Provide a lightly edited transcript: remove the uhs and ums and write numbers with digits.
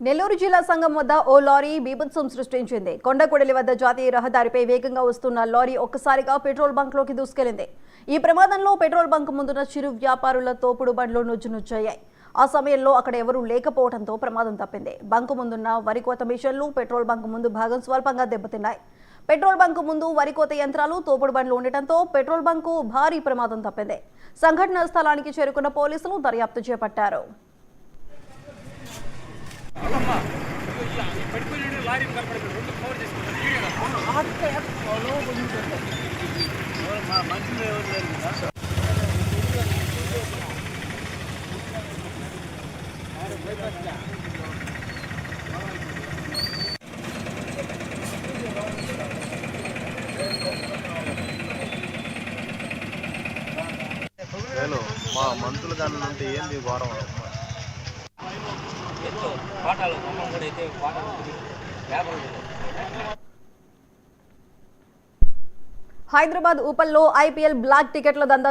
నెల్లూరు జిల్లా సంఘం వద్ద ఓ లారీ బీభత్సం సృష్టించింది. కొండకొడలి వద్ద జాతీయ రహదారిపై వేగంగా వస్తున్న లారీ ఒక్కసారిగా పెట్రోల్ బంక్లోకి దూసుకెళ్లింది. ఈ ప్రమాదంలో పెట్రోల్ బంక్ ముందున్న చిరు వ్యాపారుల తోపుడు బండ్లు నుజ్జునుజ్జయ్యాయి. ఆ సమయంలో అక్కడ ఎవరూ లేకపోవడంతో ప్రమాదం తప్పింది. బంక్ ముందున్న వరికోత మిషన్లు పెట్రోల్ బంక్ ముందు భాగం స్వల్పంగా దెబ్బతిన్నాయి. పెట్రోల్ బంక్ ముందు వరికోత యంత్రాలు తోపుడు బండ్లు ఉండటంతో పెట్రోల్ బంకు భారీ ప్రమాదం తప్పింది. సంఘటనా స్థలానికి చేరుకున్న పోలీసులు దర్యాప్తు చేపట్టారు. మా మంత్రులు దాని నుండి ఏంది ఘోరం హైదరాబాద్ ఉపల్లో ఐపీఎల్ బ్లాక్ టికెట్ల దందా